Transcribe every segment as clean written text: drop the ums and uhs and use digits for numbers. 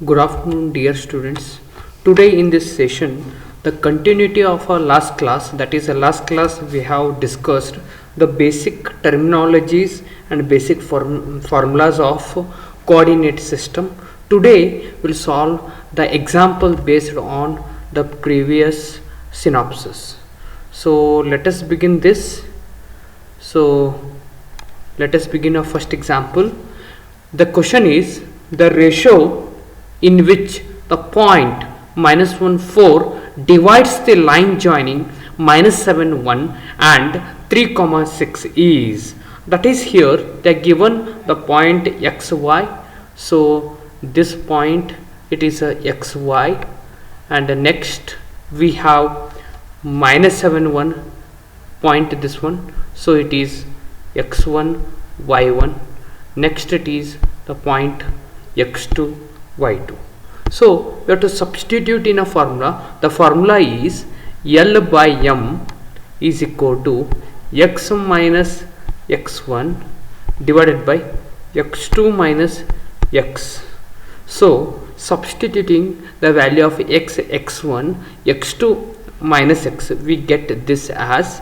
Good afternoon, dear students. Today in this session, the continuity of our last class, that is, the last class we have discussed the basic terminologies and basic formulas of coordinate system. Today we'll solve the example based on the previous synopsis. So let us begin this. Let us begin our first example. The question is the ratio in which the point -1 4 divides the line joining -7 1 and 3 6 is, that is, here they are given the point xy. So this point, it is a xy, and the next we have -7 1 point, this one, so it is x1 y1. Next it is the point x2 y2. So we have to substitute in a formula. The formula is L by M is equal to x minus x1 divided by x2 minus x. So substituting the value of x1, x2 minus x, we get this as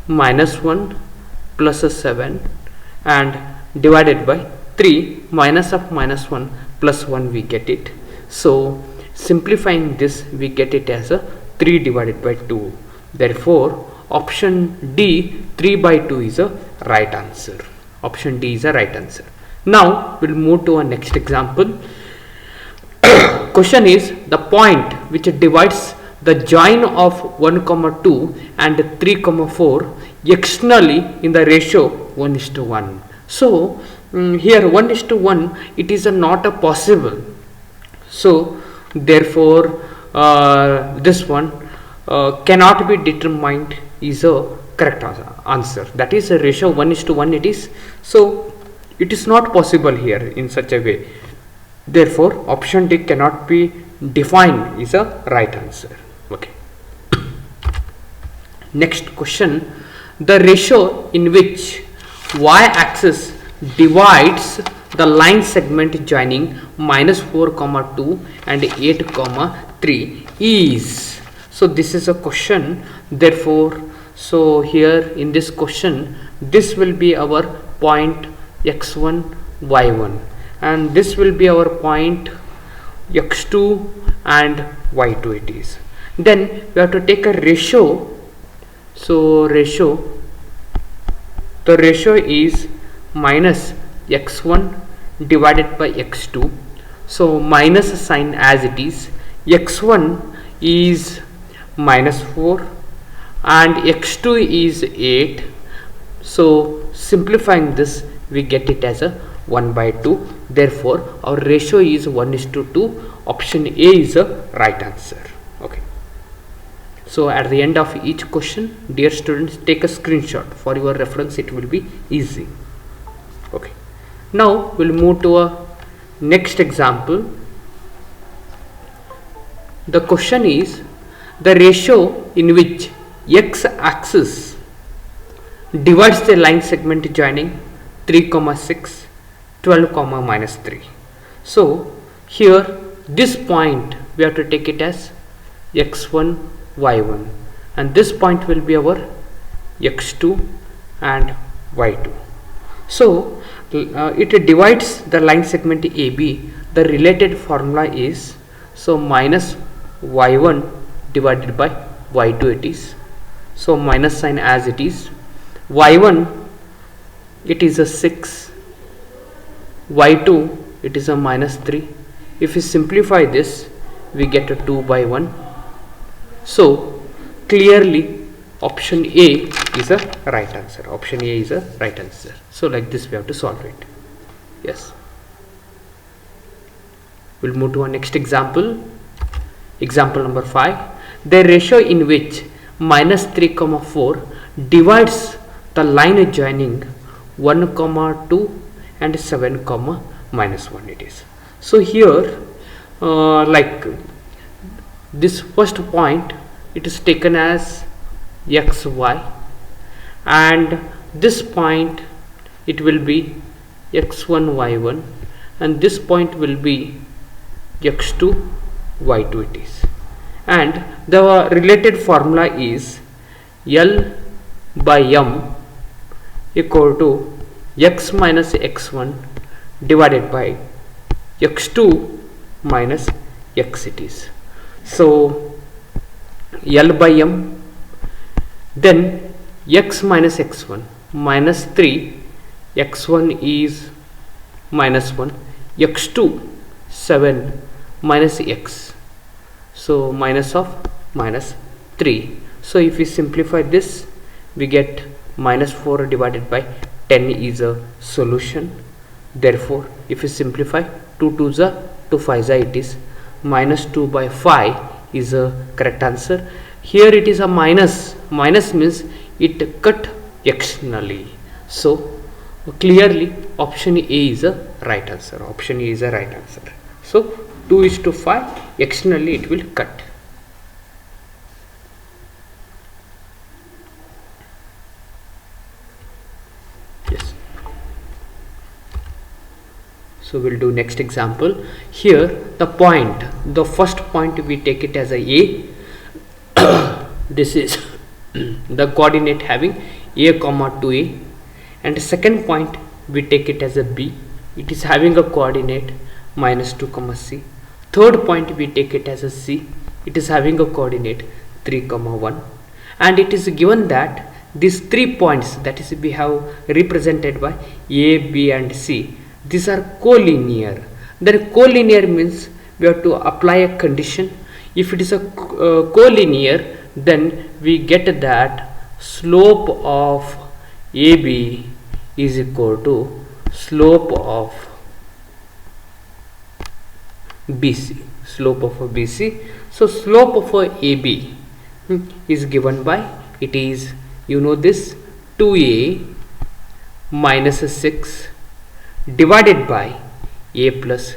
-1 plus a 7 and divided by 3 minus of -1 plus 1, we get it. So simplifying this, we get it as a 3 divided by 2. Therefore option D, 3 by 2, is a right answer. Option D is a right answer. Now we'll move to our next example. Question is the point which divides the join of 1 2 and 3 4 externally in the ratio 1:1. So here 1:1, it is not a possible. So therefore this one cannot be determined is a correct answer. That is a ratio 1:1 it is. So it is not possible here in such a way. Therefore option D cannot be defined is a right answer. Okay. Next question, the ratio in which y-axis divides the line segment joining -4 2 and 8 3 is. So this is a question. Therefore so here in this question, this will be our point x1 y1 and this will be our point x2 and y2 it is. Then we have to take a ratio. So the ratio is minus x1 divided by x2. So minus sign as it is. X1 is -4 and x2 is 8. So simplifying this, we get it as a 1 by 2. Therefore our ratio is 1:2. Option A is a right answer. Okay. So at the end of each question, dear students, take a screenshot for your reference. It will be easy. Okay. Now we'll move to a next example. The question is the ratio in which x-axis divides the line segment joining 3 6 12 -3. So here this point we have to take it as x1 y1 and this point will be our x2 and y2. So it divides the line segment AB. The related formula is, so minus y1 divided by y2 it is. So minus sign as it is. Y1, it is a 6, y2 it is a -3. If we simplify this, we get a 2 by 1. So clearly option A is a right answer. Option A is a right answer. So like this we have to solve it. Yes. We'll move to our next example. Example number 5. The ratio in which -3 4 divides the line joining 1 2 and 7 -1 it is. So here like this first point, it is taken as xy and this point it will be x1 y1 and this point will be x2 y2 it is. And the related formula is L by m equal to x minus x1 divided by x2 minus x it is. So L by m, then x minus x1 minus 3, x1 is minus 1, x2 7 minus x, so minus of minus 3. So if we simplify this, we get minus 4 divided by 10 is a solution. Therefore if we simplify, 2 2s are 2 5s are, it is minus 2 by 5 is a correct answer. Here it is a minus means it cut externally, so clearly option A is a right answer. Option A is a right answer. So 2:5 externally it will cut. Yes. So we'll do next example. Here the first point we take it as a this is the coordinate having a comma 2a, and second point we take it as a b, it is having a coordinate minus 2 comma c. Third point we take it as a c, it is having a coordinate 3 comma 1, and it is given that these 3 points, that is we have represented by a, b and c, these are collinear. Then collinear means we have to apply a condition. If it is a collinear, then we get that slope of AB is equal to slope of BC. Slope of a BC. So slope of a AB is given by, it is, you know this, 2a minus 6 divided by a plus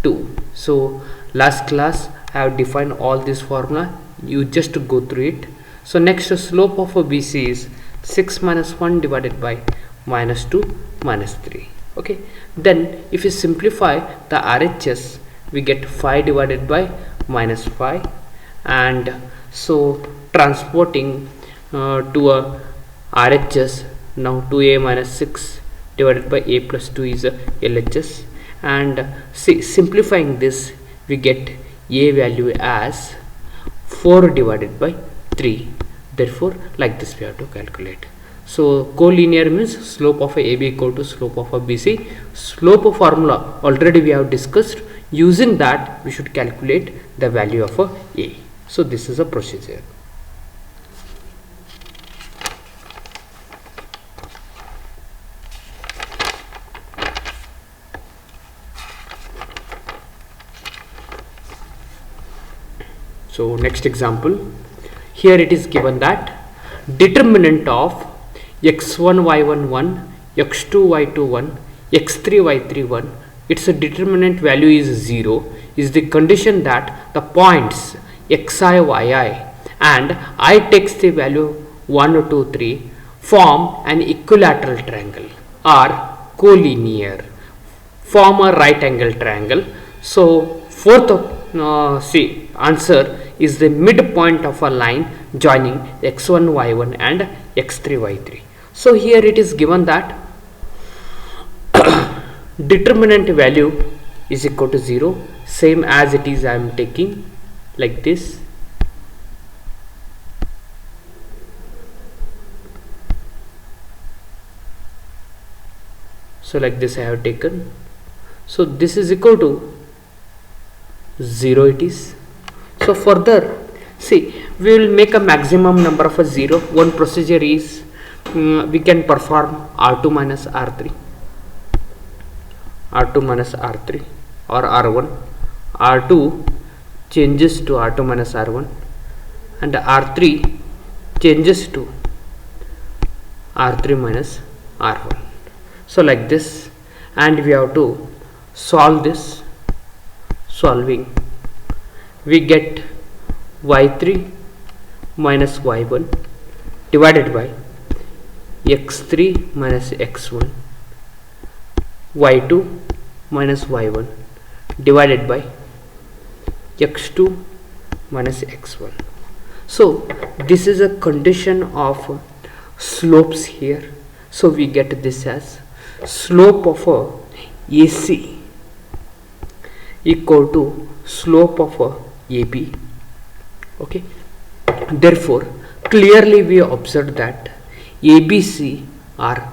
2. So last class I have defined all this formula, you just go through it. So next, the slope of a BC is 6 minus 1 divided by minus 2 minus 3. Okay, then if you simplify the RHS, we get 5 divided by minus 5, and so transporting to a RHS, now 2a minus 6 divided by a plus 2 is a LHS, and simplifying this, we get a value as 4 divided by 3. Therefore like this we have to calculate. So collinear means slope of a AB equal to slope of a BC. Slope of formula already we have discussed. Using that we should calculate the value of a. So this is a procedure. So next example, here it is given that determinant of x1 y1 1, x2 y2 1, x3 y3 1, its determinant value is 0, is the condition that the points xi yi and I takes the value 1 2 3 form an equilateral triangle or collinear, form a right angle triangle. So fourth answer is the midpoint of a line joining x1 y1 and x3 y3. So here it is given that determinant value is equal to 0, same as it is I am taking like this. So like this I have taken. So this is equal to 0 it is. So further, see, we will make a maximum number of a 0. One procedure is we can perform R2 minus R3, R2 minus R3 or R1. R2 changes to R2 minus R1 and R3 changes to R3 minus R1. So like this, and we have to solve this. Solving, we get y3 minus y1 divided by x3 minus x1, y2 minus y1 divided by x2 minus x1. So this is a condition of slopes here. So we get this as slope of a AC equal to slope of a AB. Okay. Therefore, clearly we observed that ABC are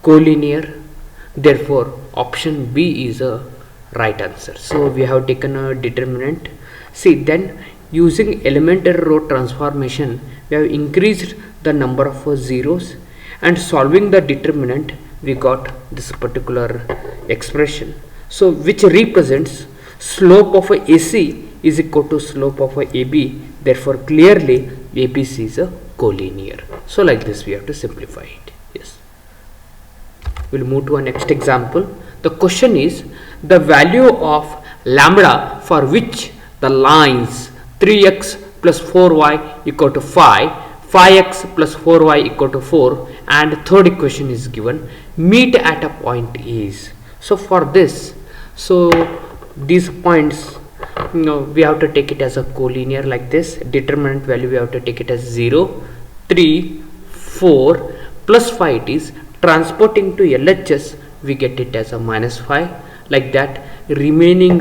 collinear. Therefore, option B is a right answer. So we have taken a determinant. See, then using elementary row transformation, we have increased the number of zeros, and solving the determinant, we got this particular expression. So which represents slope of a AC is equal to slope of a AB. Therefore, clearly ABC is a collinear. So like this we have to simplify it. Yes. We'll move to our next example. The question is the value of lambda for which the lines 3x plus 4y equal to 5, 5x plus 4y equal to 4, and third equation is given, meet at a point is. So for this, so these points, we have to take it as a collinear like this. Determinant value we have to take it as 0, 3, 4 plus 5 it is. Transporting to LHS, we get it as a minus 5 like that. Remaining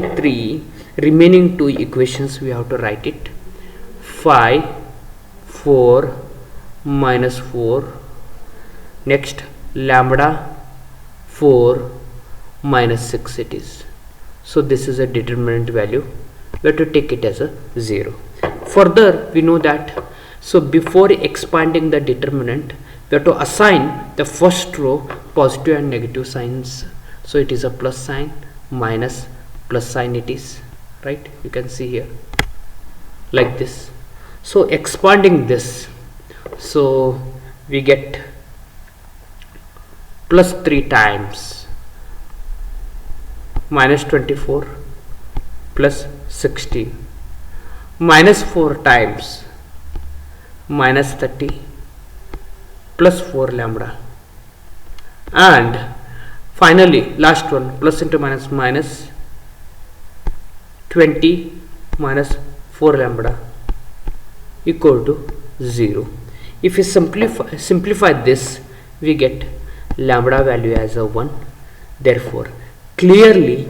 two equations we have to write it. 5, 4 minus 4. Next lambda 4 minus 6 it is. So this is a determinant value. We have to take it as a 0. Further, we know that, so before expanding the determinant, we have to assign the first row positive and negative signs. So it is a plus sign, minus, plus sign it is, right? You can see here like this. So expanding this, so we get plus 3 times minus 24 plus 16, minus 4 times minus 30 plus 4 lambda, and finally last one plus into minus minus 20 minus 4 lambda equal to 0. If we simplify this, we get lambda value as a 1. Therefore, clearly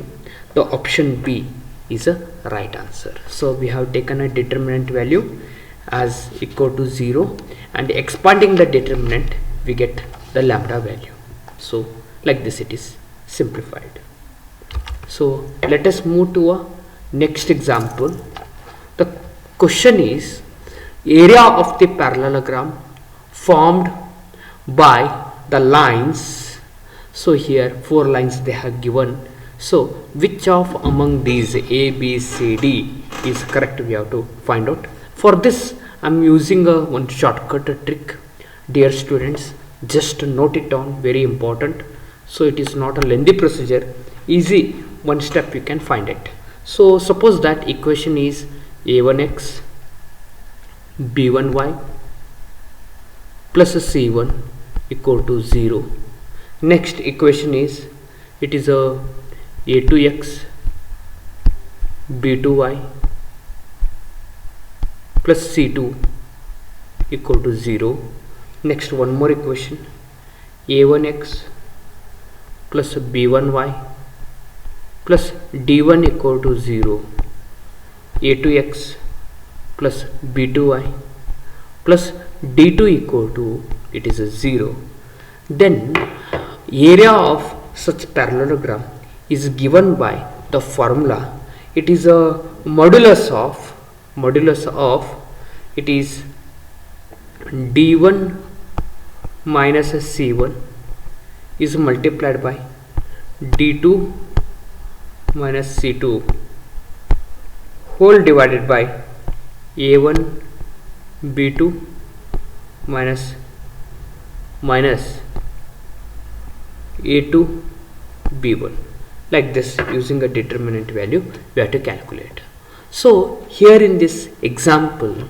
the option B is a right answer. So we have taken a determinant value as equal to 0, and expanding the determinant we get the lambda value. So like this it is simplified. So let us move to a next example. The question is area of the parallelogram formed by the lines. So here 4 lines they have given. So which of among these A, B, C, D is correct, we have to find out. For this I am using one shortcut trick. Dear students, just note it down, very important. So it is not a lengthy procedure, easy, one step you can find it. So suppose that equation is a1x b1y plus c1 equal to 0. Next equation is, it is a a2x b2y plus c2 equal to 0. Next one more equation, a1x plus b1y plus d1 equal to 0, a2x plus b2y plus d2 equal to, it is a 0. Then area of such parallelogram is given by the formula. It is a modulus of it is d1 minus c1 is multiplied by d2 minus c2 whole divided by a1 b2 minus a2 b1. Like this, using a determinant value we have to calculate. So here in this example,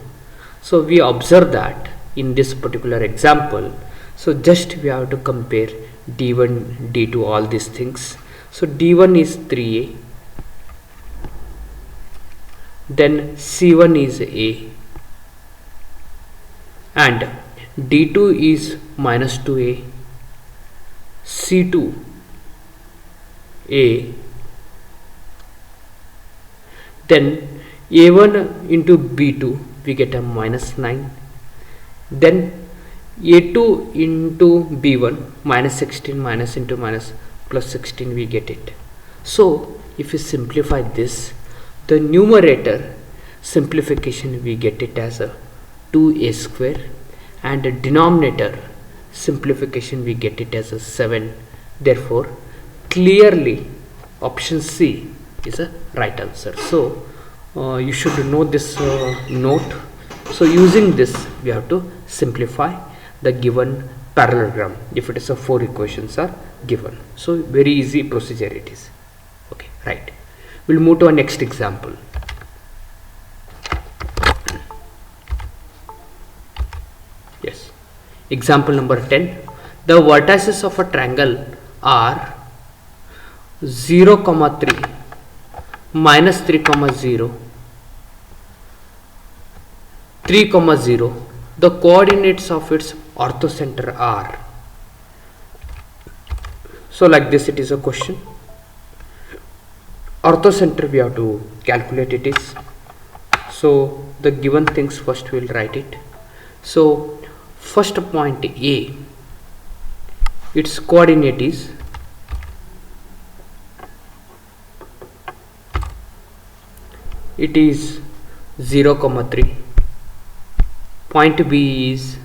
so we observe that in this particular example, so just we have to compare d1 d2 all these things. So d1 is 3a then C1 is A, and D2 is minus 2A, C2 A, then A1 into B2 we get a minus 9, then A2 into B1 minus 16 minus into minus plus 16 we get it. So if you simplify this, the numerator simplification we get it as a 2A square, and the denominator simplification we get it as a 7. Therefore clearly option C is a right answer. So you should know this note. So using this we have to simplify the given parallelogram if it is a 4 equations are given. So very easy procedure it is. Okay, right. We'll move to our next example. Yes, example number 10. The vertices of a triangle are 0, 3, minus 3, 0, 3, 0. The coordinates of its orthocenter are. So like this it is a question. Orthocenter we have to calculate it is. So the given things first we will write it. So first point A, its coordinate is it is 0, 3. Point B is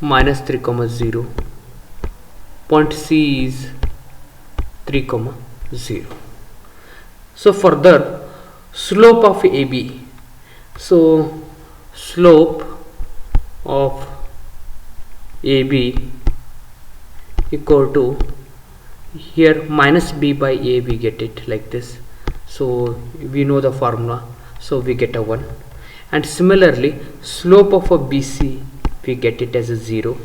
minus 3, 0. Point C is 3, 0. So further, slope of AB. So slope of AB equal to, here minus B by A we get it like this. So we know the formula, so we get a 1. And similarly slope of a BC we get it as a 0,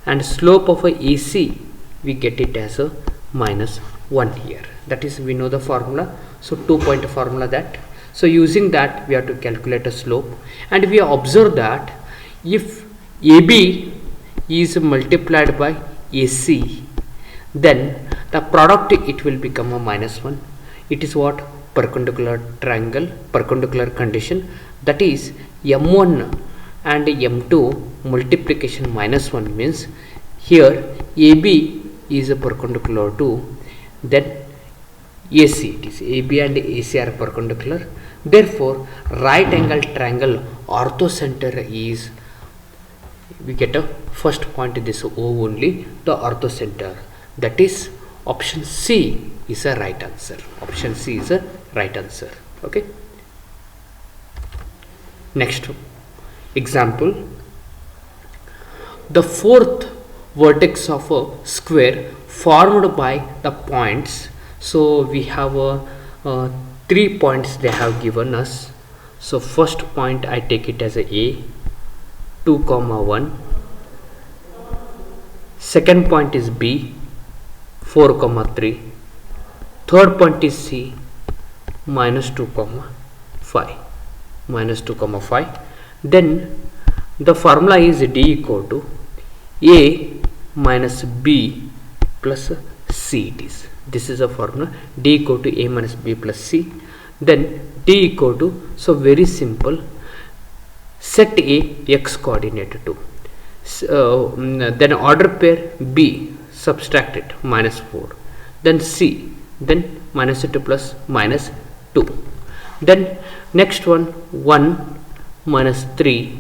and slope of a AC we get it as a minus 1 here. That is, we know the formula, so 2-point formula that. So using that we have to calculate a slope, and we observe that if AB is multiplied by AC, then the product it will become a minus 1. It is what? Perpendicular triangle, perpendicular condition, that is M1 and M2 multiplication minus 1 means here AB is a perpendicular to, then AC, it is AB and AC are perpendicular. Therefore right angle triangle orthocenter is, we get a first point this O only, the orthocenter, that is option C is a right answer. Option C is a right answer. Okay, next example. The fourth vertex of a square formed by the points. So we have 3 points they have given us. So first point I take it as a 2, 1. Second point is B, 4, 3. Third point is C, minus 2, 5. Minus 2, 5. Then the formula is D equal to A minus B plus C. It is. This is a formula, D equal to A minus B plus C. Then D equal to, so very simple, set A x coordinate 2. Then order pair B, subtract it, minus 4. Then C, then minus 2 plus minus 2. Then next one, 1 minus 3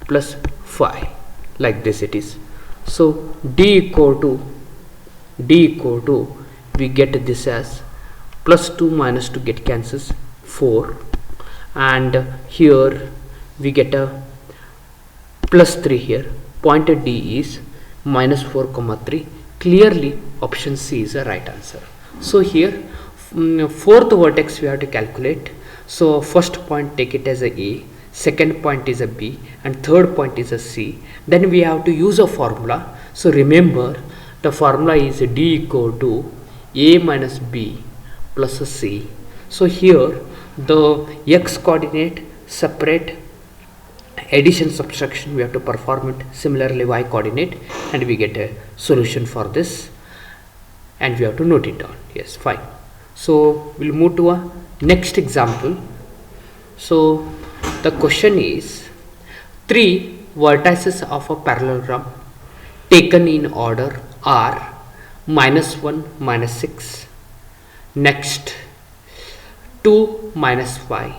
plus 5, like this it is. So D equal to we get this as plus 2 minus 2 get cancels, 4, and here we get a plus 3 here. Point D is minus 4, 3. Clearly option C is a right answer. So here fourth vertex we have to calculate. So first point take it as a, second point is a B, and third point is a C. Then we have to use a formula. So remember the formula is D equal to A minus B plus a C. So here the x coordinate separate addition subtraction, we have to perform it. Similarly y coordinate, and we get a solution for this, and we have to note it down. Yes, fine. So we'll move to a next example. So the question is, three vertices of a parallelogram taken in order are -1 -6, next 2 -5,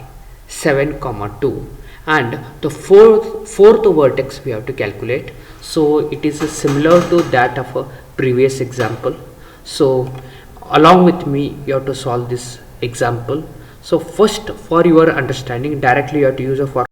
7 comma 2, and the fourth vertex we have to calculate. So it is similar to that of a previous example. So along with me you have to solve this example. So first, for your understanding, directly you have to use a for